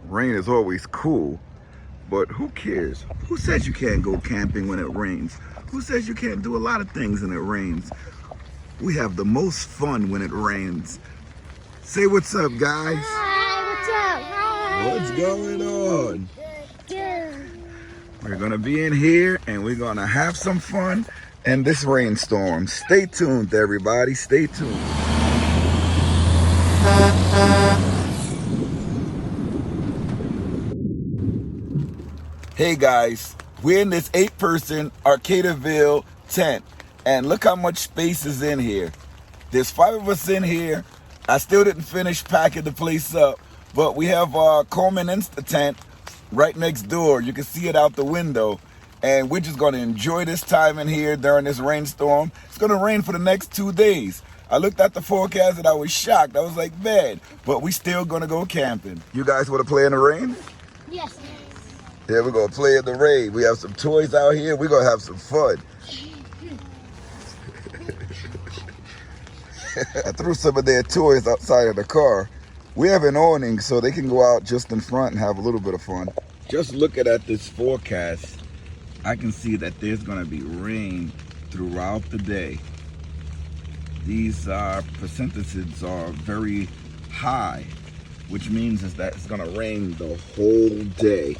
Rain is always cool, but who cares? Who says you can't go camping when it rains? Who says you can't do a lot of things when it rains? We have the most fun when it rains. Say what's up, guys. Hi, what's up? Hi. What's going on? Good. We're gonna be in here and we're gonna have some fun in this rainstorm. Stay tuned, everybody. Stay tuned. Hey guys, we're in this 8-person Arcadiville tent, and look how much space is in here. There's 5 of us in here. I still didn't finish packing the place up, but we have our Coleman Insta tent right next door. You can see it out the window, and we're just gonna enjoy this time in here during this rainstorm. It's gonna rain for the next 2 days. I looked at the forecast and I was shocked. I was like, man, but we still gonna go camping. You guys wanna play in the rain? Yes. Yeah, we're gonna play in the rain. We have some toys out here. We're gonna have some fun. I threw some of their toys outside of the car. We have an awning so they can go out just in front and have a little bit of fun. Just looking at this forecast, I can see that there's gonna be rain throughout the day. These percentages are very high, which means is that it's gonna rain the whole day.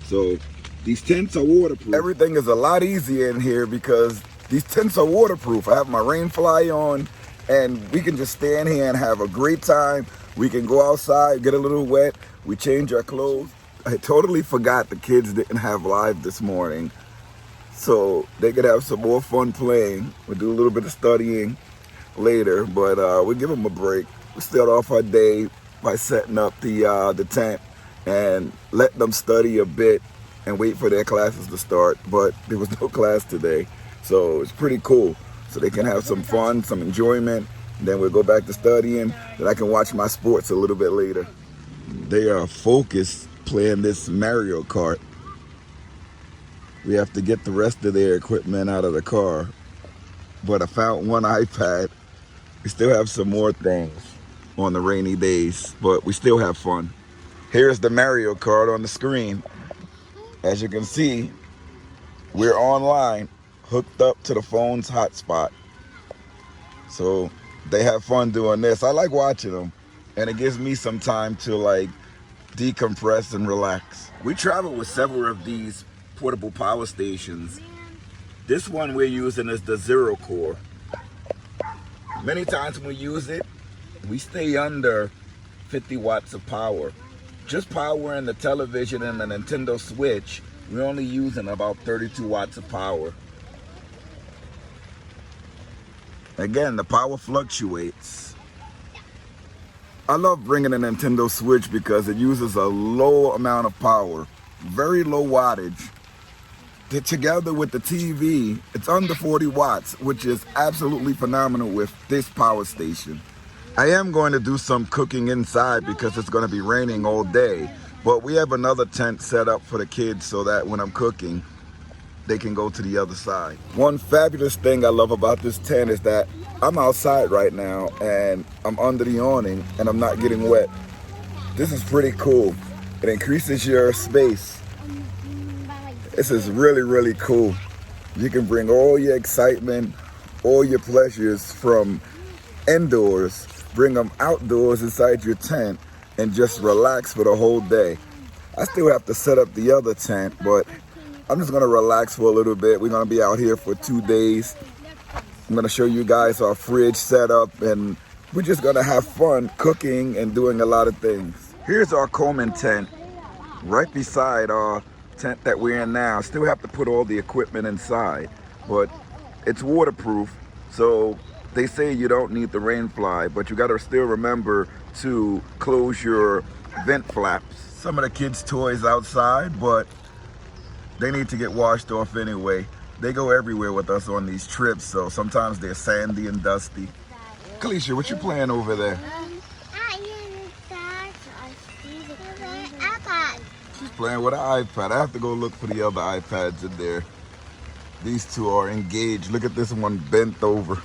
So these tents are waterproof. Everything is a lot easier in here because these tents are waterproof. I have my rain fly on and we can just stand here and have a great time. We can go outside, get a little wet. We change our clothes. I totally forgot the kids didn't have live this morning. So they could have some more fun playing. We'll do a little bit of studying later, but we'll give them a break. We start off our day by setting up the tent and let them study a bit and wait for their classes to start, but there was no class today, so it's pretty cool. So they can have some fun, some enjoyment, and then we'll go back to studying, then I can watch my sports a little bit later. They are focused playing this Mario Kart. We have to get the rest of their equipment out of the car, but I found one iPad. We still have some more things on the rainy days, but we still have fun. Here's the Mario Kart on the screen. As you can see, we're online, hooked up to the phone's hotspot. So they have fun doing this. I like watching them, and it gives me some time to like decompress and relax. We travel with several of these portable power stations. This one we're using is the Zerokor. Many times when we use it, we stay under 50 watts of power. Just powering the television and the Nintendo Switch, we're only using about 32 watts of power. Again, the power fluctuates. I love bringing a Nintendo Switch because it uses a low amount of power, very low wattage. Together with the TV, it's under 40 watts, which is absolutely phenomenal with this power station. I am going to do some cooking inside because it's going to be raining all day, but we have another tent set up for the kids so that when I'm cooking, they can go to the other side. One fabulous thing I love about this tent is that I'm outside right now and I'm under the awning and I'm not getting wet. This is pretty cool. It increases your space. This is really, really cool. You can bring all your excitement, all your pleasures from indoors, bring them outdoors inside your tent and just relax for the whole day. I still have to set up the other tent, but I'm just gonna relax for a little bit. We're gonna be out here for 2 days. I'm gonna show you guys our fridge setup and we're just gonna have fun cooking and doing a lot of things. Here's our Coleman tent right beside our tent that we're in now. Still have to put all the equipment inside, but it's waterproof, so they say you don't need the rain fly, but you gotta still remember to close your vent flaps. Some of the kids' toys outside, but they need to get washed off anyway. They go everywhere with us on these trips, so sometimes they're sandy and dusty. Kalisha, what you playing over there? She's playing with an iPad. I have to go look for the other iPads in there. These two are engaged. Look at this one bent over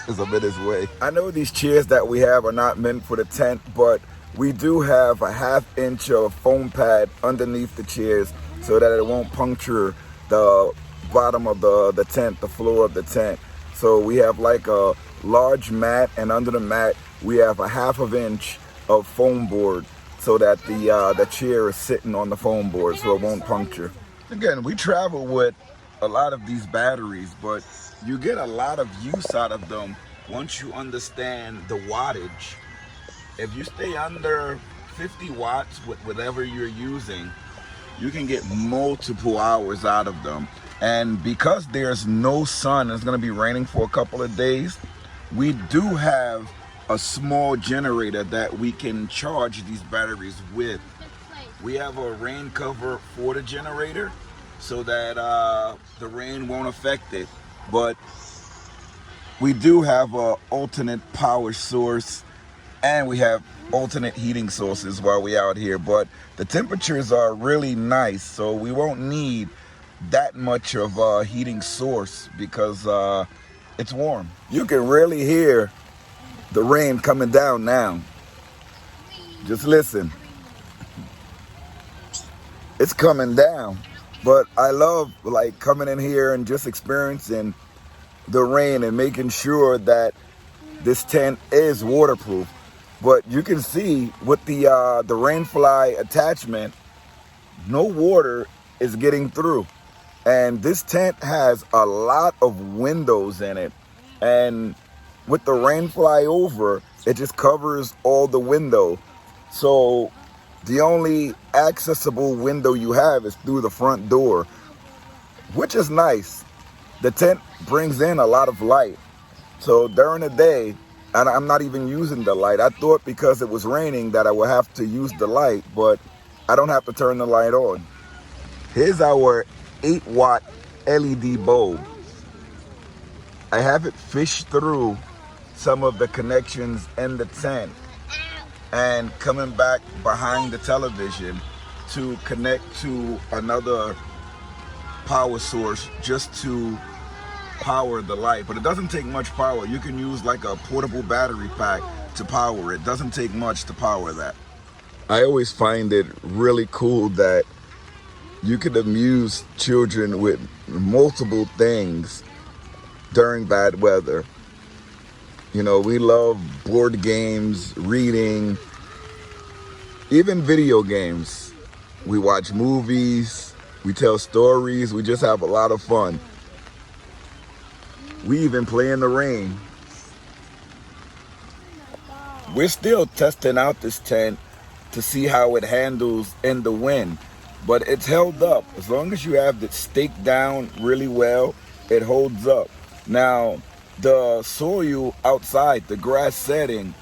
as I'm in his way. I know these chairs that we have are not meant for the tent, but we do have a 1/2 inch of foam pad underneath the chairs so that it won't puncture the bottom of the tent, the floor of the tent. So we have like a large mat, and under the mat we have a 1/2 inch of foam board so that the chair is sitting on the foam board so it won't puncture. Again, we travel with a lot of these batteries, but you get a lot of use out of them once you understand the wattage. If you stay under 50 watts with whatever you're using, you can get multiple hours out of them. And because there's no sun, it's going to be raining for a couple of days, we do have a small generator that we can charge these batteries with. We have a rain cover for the generator so that the rain won't affect it. But we do have an alternate power source, and we have alternate heating sources while we're out here. But the temperatures are really nice, so we won't need that much of a heating source because it's warm. You can really hear the rain coming down now. Just listen. It's coming down. But I love like coming in here and just experiencing the rain and making sure that this tent is waterproof. But you can see with the rainfly attachment, no water is getting through. And this tent has a lot of windows in it. And with the rain fly over, it just covers all the window. So the only accessible window you have is through the front door, which is nice. The tent brings in a lot of light. So during the day, and I'm not even using the light. I thought because it was raining that I would have to use the light, but I don't have to turn the light on. Here's our 8-watt LED bulb. I have it fished through some of the connections in the tent and coming back behind the television to connect to another power source just to power the light. But it doesn't take much power. You can use like a portable battery pack to power it. Doesn't take much to power that. I always find it really cool that you can amuse children with multiple things during bad weather. You know, we love board games, reading, even video games. We watch movies, we tell stories, we just have a lot of fun. We even play in the rain. We're still testing out this tent to see how it handles in the wind, but it's held up. As long as you have it staked down really well, it holds up. Now, the soil outside, the grass setting,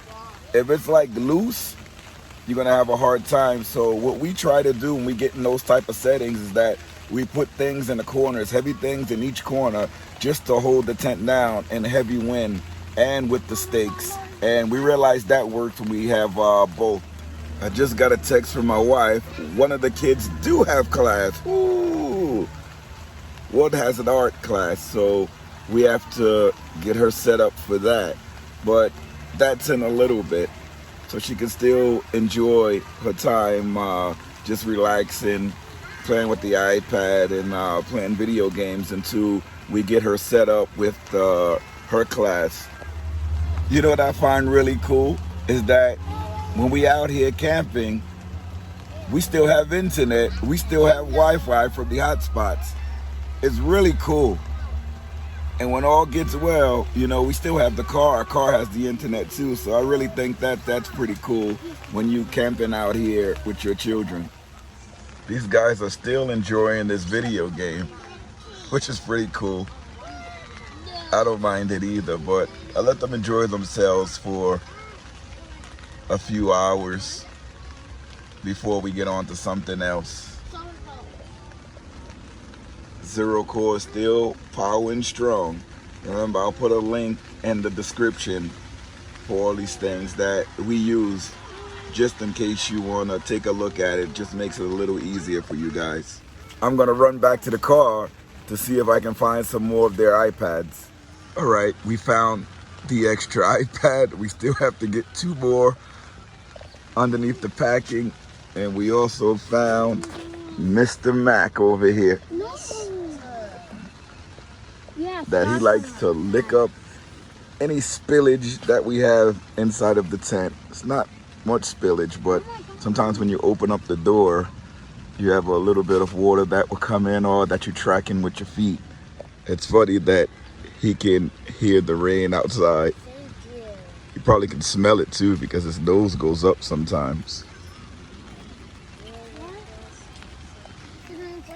if it's like loose, you're gonna have a hard time. So what we try to do when we get in those type of settings is that we put things in the corners, heavy things in each corner, just to hold the tent down in heavy wind and with the stakes. And we realized that works when we have both. I just got a text from my wife. One of the kids do have class. Ooh. One has an art class, so we have to get her set up for that. But that's in a little bit, so she can still enjoy her time just relaxing, playing with the iPad and playing video games until we get her set up with her class. You know what I find really cool is that when we out here camping, we still have internet, we still have Wi-Fi from the hotspots. It's really cool. And when all gets well, you know, we still have the car. Our car has the internet too. So I really think that that's pretty cool when you camping out here with your children. These guys are still enjoying this video game, which is pretty cool. I don't mind it either, but I let them enjoy themselves for a few hours before we get on to something else. Zerokor is still powering strong. Remember, I'll put a link in the description for all these things that we use, just in case you want to take a look at it. Just makes it a little easier for you guys. I'm going to run back to the car to see if I can find some more of their iPads. All right, we found the extra iPad. We still have to get 2 more underneath the packing. And we also found Mr. Mac over here No. Yeah. that he likes to lick up any spillage that we have inside of the tent. It's not much spillage, but sometimes when you open up the door, you have a little bit of water that will come in or that you're tracking with your feet. It's funny that he can hear the rain outside. He probably can smell it too because his nose goes up sometimes.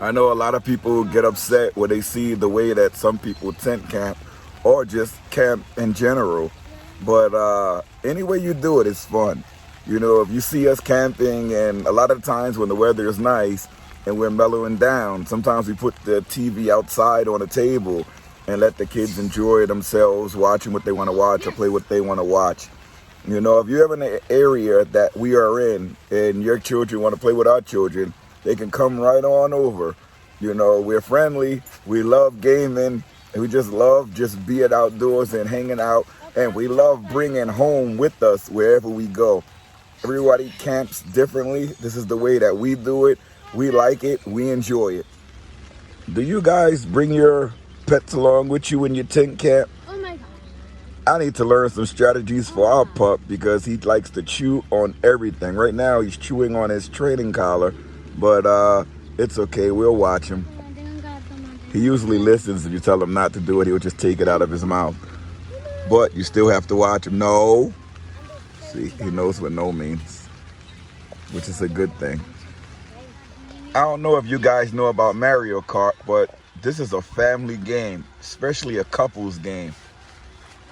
I know a lot of people get upset when they see the way that some people tent camp or just camp in general. But any way you do it, it's fun. You know, if you see us camping, and a lot of times when the weather is nice and we're mellowing down, sometimes we put the TV outside on a table and let the kids enjoy themselves watching what they want to watch or play what they want to watch. You know, if you're ever in an area that we are in and your children want to play with our children, they can come right on over. You know, we're friendly, we love gaming, and we just love just being outdoors and hanging out, and we love bringing home with us wherever we go. Everybody camps differently. This is the way that we do it. We like it. We enjoy it. Do you guys bring your pets along with you when you tent camp? Oh my God. I need to learn some strategies for our pup because he likes to chew on everything. Right now he's chewing on his training collar, but it's okay. We'll watch him. He usually listens if you tell him not to do it. He'll just take it out of his mouth. But you still have to watch him. No. See, he knows what no means, which is a good thing. I don't know if you guys know about Mario Kart, but this is a family game, especially a couples game.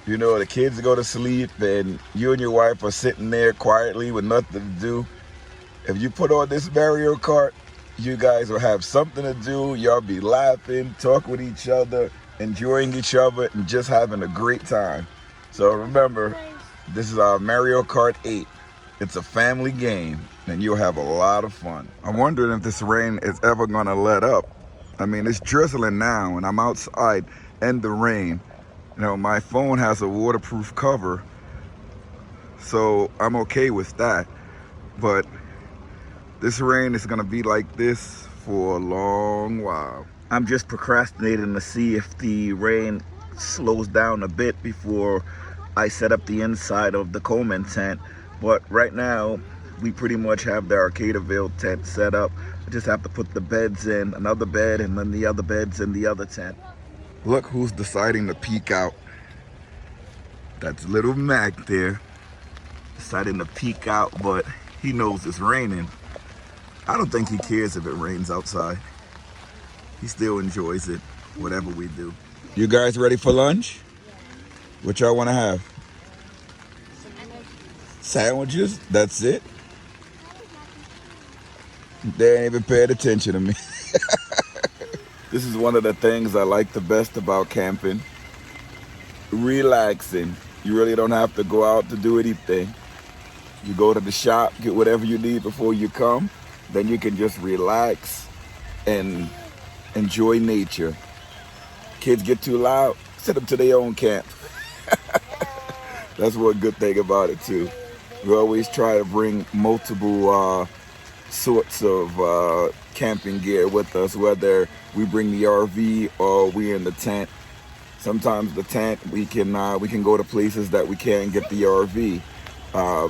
You know, the kids go to sleep and you and your wife are sitting there quietly with nothing to do. If you put on this Mario Kart, you guys will have something to do. Y'all be laughing, talk with each other, enjoying each other, and just having a great time. So remember, this is our Mario Kart 8. It's a family game, and you'll have a lot of fun. I'm wondering if this rain is ever gonna let up. I mean, it's drizzling now, and I'm outside in the rain. You know, my phone has a waterproof cover, so I'm okay with that. But this rain is gonna be like this for a long while. I'm just procrastinating to see if the rain slows down a bit before I set up the inside of the Coleman tent. But right now, we pretty much have the Arcadiville tent set up. I just have to put the beds in, another bed, and then the other beds in the other tent. Look who's deciding to peek out. That's little Mac there, deciding to peek out, but he knows it's raining. I don't think he cares if it rains outside. He still enjoys it, whatever we do. You guys ready for lunch? What y'all want to have? Sandwiches? That's it? They ain't even paying attention to me. This is one of the things I like the best about camping. Relaxing. You really don't have to go out to do anything. You go to the shop, get whatever you need before you come. Then you can just relax and enjoy nature. Kids get too loud, send them to their own camp. That's one good thing about it too. We always try to bring multiple sorts of camping gear with us, whether we bring the RV or we in the tent. Sometimes the tent we can go to places that we can't get the RV,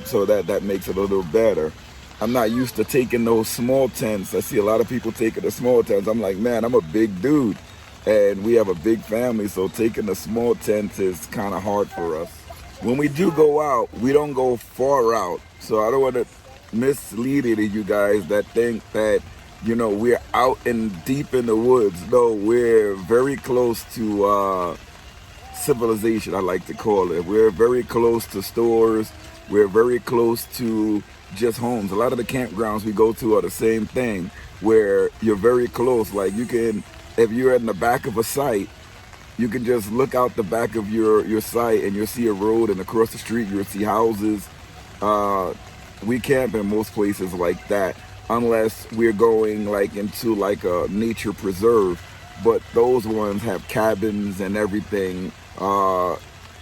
so that makes it a little better. I'm not used to taking those small tents. I see a lot of people taking the small tents. I'm like, man, I'm a big dude, and we have a big family, so taking the small tents is kind of hard for us. When we do go out, we don't go far out, so I don't want to mislead you guys that think that, you know, we're out and deep in the woods. No, we're very close to civilization, I like to call it. We're very close to stores. We're very close to just homes. A lot of the campgrounds we go to are the same thing, where you're very close. Like you can, if you're in the back of a site, you can just look out the back of your site and you'll see a road, and across the street you'll see houses. We camp in most places like that, unless we're going like into like a nature preserve. But those ones have cabins and everything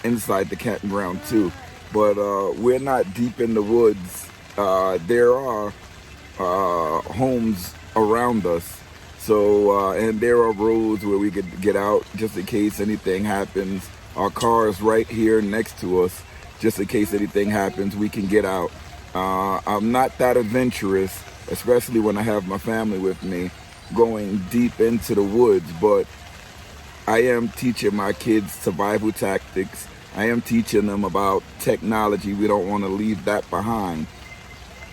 inside the campground too. But we're not deep in the woods there are homes around us. So, and there are roads where we could get out just in case anything happens. Our car is right here next to us. Just in case anything happens, we can get out. I'm not that adventurous, especially when I have my family with me, going deep into the woods, but I am teaching my kids survival tactics. I am teaching them about technology. We don't want to leave that behind.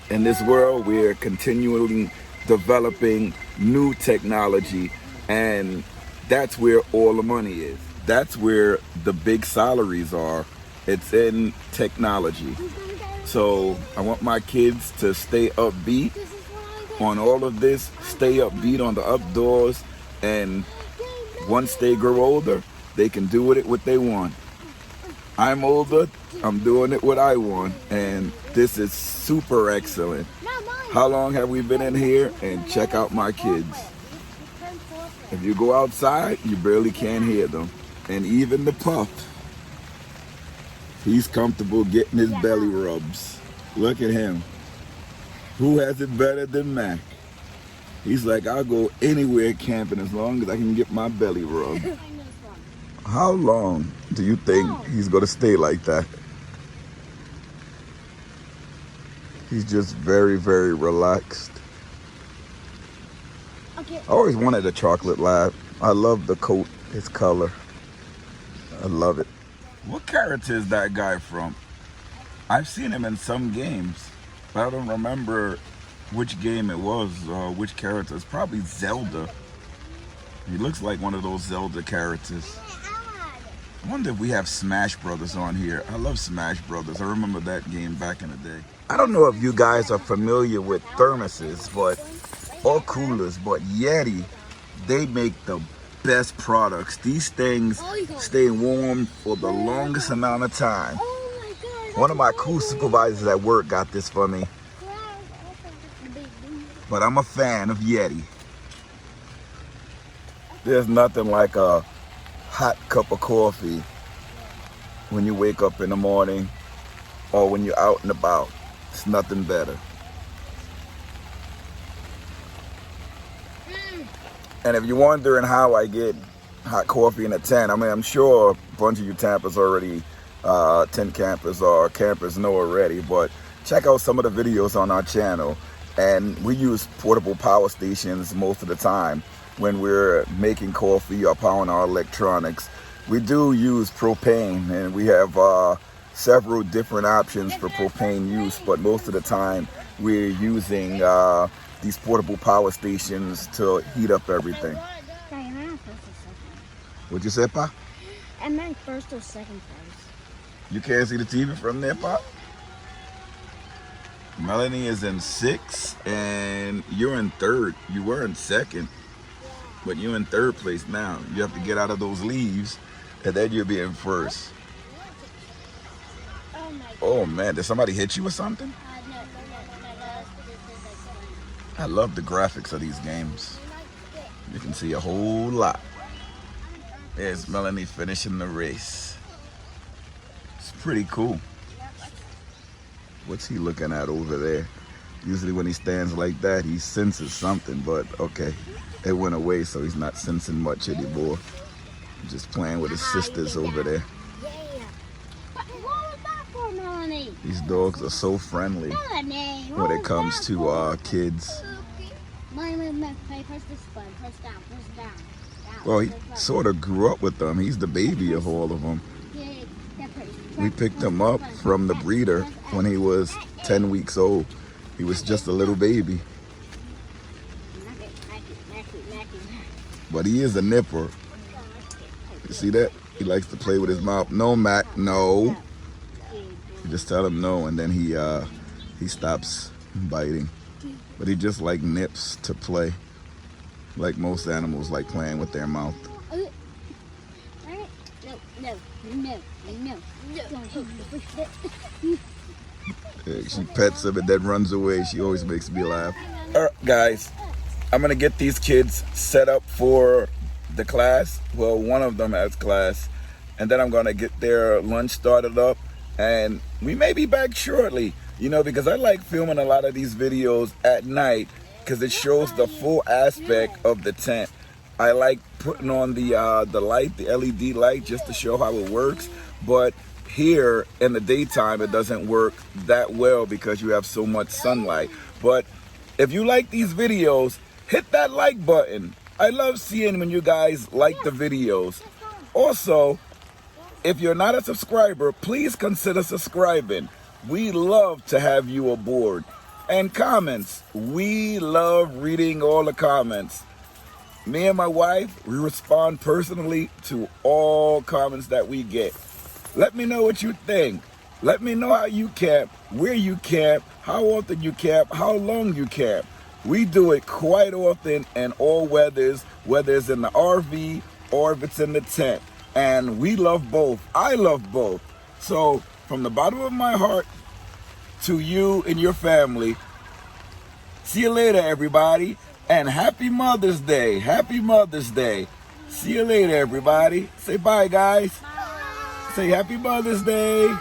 In this world, we're continually developing new technology, and that's where all the money is. That's where the big salaries are. It's in technology. So I want my kids to stay upbeat on all of this, stay upbeat on the outdoors, and once they grow older, they can do with it what they want. I'm older, I'm doing it what I want, and this is super excellent. How long have we been in here? And check out my kids. If you go outside, you barely can hear them. And even the pup, he's comfortable getting his belly rubs. Look at him. Who has it better than Mac? He's like, I'll go anywhere camping as long as I can get my belly rubbed. How long do you think he's gonna stay like that? He's just very, very relaxed. Okay. I always wanted a chocolate lab. I love the coat, his color. I love it. What character is that guy from? I've seen him in some games, but I don't remember which game it was, which character. It's probably Zelda. He looks like one of those Zelda characters. I wonder if we have Smash Brothers on here. I love Smash Brothers. I remember that game back in the day. I don't know if you guys are familiar with thermoses, or coolers, but Yeti, they make the best products. These things stay warm for the longest amount of time. One of my cool supervisors at work got this for me, but I'm a fan of Yeti. There's nothing like a hot cup of coffee when you wake up in the morning or when you're out and about. It's nothing better. And if you're wondering how I get hot coffee in a tent, I mean, I'm sure a bunch of you campers already, tent campers or campers know already, but check out some of the videos on our channel. And we use portable power stations most of the time when we're making coffee or powering our electronics. We do use propane, and we have several different options for propane use, but most of the time we're using these portable power stations to heat up everything. What'd you say, Pa? I meant first or second place. You can't see the TV from there, Pa? Melanie is in 6th, and you're in 3rd. You were in 2nd, but you're in 3rd place now. You have to get out of those leaves, and then you'll be in 1st. Oh man, did somebody hit you or something? I love the graphics of these games. You can see a whole lot. There's Melanie finishing the race. It's pretty cool. What's he looking at over there? Usually when he stands like that, he senses something, but okay. It went away, so he's not sensing much anymore. Just playing with his sisters over there. These dogs are so friendly when it comes to kids. Well, he sort of grew up with them. He's the baby of all of them. We picked him up from the breeder when he was 10 weeks old. He was just a little baby. But he is a nipper. You see that? He likes to play with his mouth. No, Mac, no. You just tell him no, and then he stops biting. But he just like nips to play. Like most animals like playing with their mouth. She pets him and then runs away. She always makes me laugh. All right, guys, I'm gonna get these kids set up for the class. Well, one of them has class, and then I'm gonna get their lunch started up, and we may be back shortly. You know, because I like filming a lot of these videos at night because it shows the full aspect of the tent. I like putting on the light, the LED light, just to show how it works. But here in the daytime, it doesn't work that well because you have so much sunlight. But if you like these videos, hit that like button. I love seeing when you guys like the videos. Also, if you're not a subscriber, please consider subscribing. We love to have you aboard. And comments, we love reading all the comments. Me and my wife, we respond personally to all comments that we get. Let me know what you think. Let me know how you camp, where you camp, how often you camp, how long you camp. We do it quite often in all weathers, whether it's in the RV or if it's in the tent. And we love both. I love both. So from the bottom of my heart to you and your family, see you later, everybody. And happy Mother's Day. Happy Mother's Day. See you later, everybody. Say bye, guys. Say happy Mother's Day.